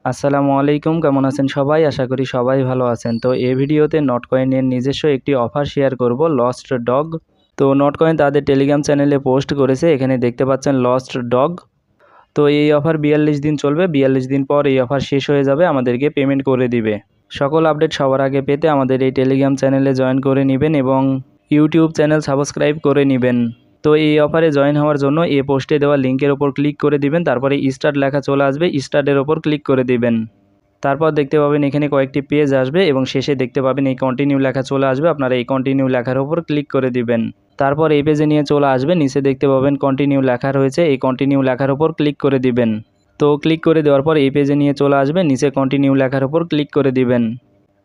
আসসালামু আলাইকুম, কেমন আছেন সবাই? আশা করি সবাই ভালো আছেন। তো এই ভিডিওতে নটকয়েনের নিজস্ব একটি অফার শেয়ার করব, লস্ট ডগ। তো নটকয়েন তাদের টেলিগ্রাম চ্যানেলে পোস্ট করেছে, এখানে দেখতে পাচ্ছেন লস্ট ডগ। তো এই অফার 42 দিন চলবে, 42 দিন পর এই অফার শেষ হয়ে যাবে, আমাদেরকে পেমেন্ট করে দিবে। সকল আপডেট সবার আগে পেতে আমাদের এই টেলিগ্রাম চ্যানেলে জয়েন করে নেবেন এবং ইউটিউব চ্যানেল সাবস্ক্রাইব করে নেবেন। তো এই অফারে জয়েন হওয়ার জন্য এই পোস্টে দেওয়া লিঙ্কের ওপর ক্লিক করে দিবেন, তারপরে স্টার্ট লেখা চলে আসবে, স্টার্টের ওপর ক্লিক করে দিবেন। তারপর দেখতে পাবেন এখানে কয়েকটি পেজ আসবে এবং শেষে দেখতে পাবেন এই কন্টিনিউ লেখা চলে আসবে, আপনারা এই কন্টিনিউ লেখার ওপর ক্লিক করে দিবেন। তারপর এই পেজে নিয়ে চলে আসবে, নিচে দেখতে পাবেন কন্টিনিউ লেখা রয়েছে, এই কন্টিনিউ লেখার ওপর ক্লিক করে দিবেন। তো ক্লিক করে দেওয়ার পর এই পেজে নিয়ে চলে আসবে, নিচে কন্টিনিউ লেখার ওপর ক্লিক করে দিবেন।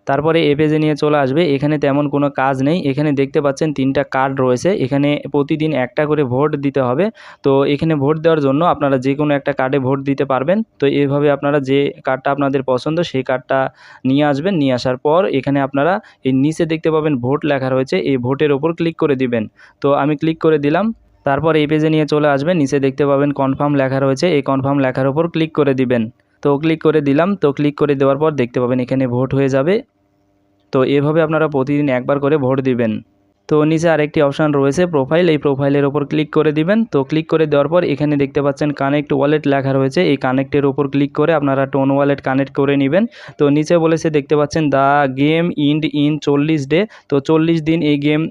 তারপরে এই পেজে নিয়ে চলে আসবে, এখানে তেমন কোনো কাজ নেই, এখানে দেখতে পাচ্ছেন 3টা কার্ড রয়েছে, এখানে প্রতিদিন একটা করে ভোট দিতে হবে। তো এখানে ভোট দেওয়ার জন্য আপনারা যে কোনো একটা কার্ডে ভোট দিতে পারবেন। তো এইভাবে আপনারা যে কার্ডটা আপনাদের পছন্দ সেই কার্ডটা নিয়ে আসবেন, নিয়ে আসার পর এখানে আপনারা এই নিচে দেখতে পাবেন ভোট লেখা রয়েছে, এই ভোটের ওপর ক্লিক করে দিবেন। তো আমি ক্লিক করে দিলাম। তারপর এই পেজে নিয়ে চলে আসবেন, নিচে দেখতে পাবেন কনফার্ম লেখা রয়েছে, এই কনফার্ম লেখার ওপর ক্লিক করে দিবেন। তো ক্লিক করে দিলাম। তো ক্লিক করে দেওয়ার পর দেখতে পাবেন এখানে ভোট হয়ে যাবে। তো এভাবে আপনারা প্রতিদিন একবার করে ভোট দিবেন। তো নিচে আরেকটি অপশান রয়েছে প্রোফাইল, এই প্রোফাইলের ওপর ক্লিক করে দিবেন। তো ক্লিক করে দেওয়ার পর এখানে দেখতে পাচ্ছেন কানেক্ট ওয়ালেট লেখা রয়েছে, এই কানেক্টের ওপর ক্লিক করে আপনারা টোন ওয়ালেট কানেক্ট করে নেবেন। তো নিচে বলেছে দেখতে পাচ্ছেন দ্য গেম ইন্ড ইন 40 ডে। তো 40 দিন এই গেম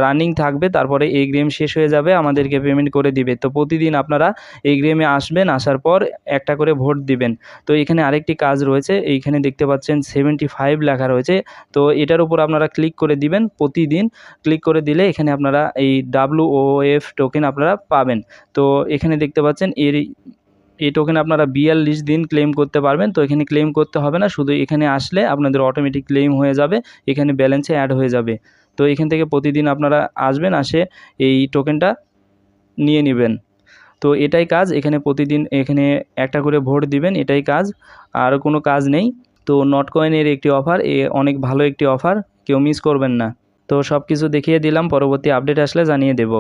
রানিং থাকবে, তারপরে এই গেম শেষ হয়ে যাবে, আমাদেরকে পেমেন্ট করে দিবে। তো প্রতিদিন আপনারা এই গেমে আসবেন, আসার পর একটা করে ভোট দিবেন। তো এখানে আরেকটি কাজ রয়েছে, এইখানে দেখতে পাচ্ছেন 75 লেখা রয়েছে, তো এটার উপর আপনারা ক্লিক করে দিবেন। প্রতিদিন ক্লিক করে দিলে এখানে আপনারা এই WOF টোকেন আপনারা পাবেন। তো এখানে দেখতে পাচ্ছেন এই টোকেন আপনারা 42 দিন ক্লেম করতে পারবেন। তো এখানে ক্লেম করতে হবে না, শুধু এখানে আসলে আপনাদের অটোমেটিক ক্লেম হয়ে যাবে, এখানে ব্যালেন্সে অ্যাড হয়ে যাবে। তো এখান থেকে প্রতিদিন আপনারা আসবেন, আসে এই টোকেনটা নিয়ে নেবেন। তো এটাই কাজ, এখানে প্রতিদিন এখানে একটা করে ভোট দিবেন, এটাই কাজ, আর কোনো কাজ নেই। তো নটকয়েনের একটি অফার, অনেক ভালো একটি অফার, কেউ মিস করবেন না। তো সব কিছু দেখিয়ে দিলাম, পরবর্তী আপডেট আসলে জানিয়ে দেব।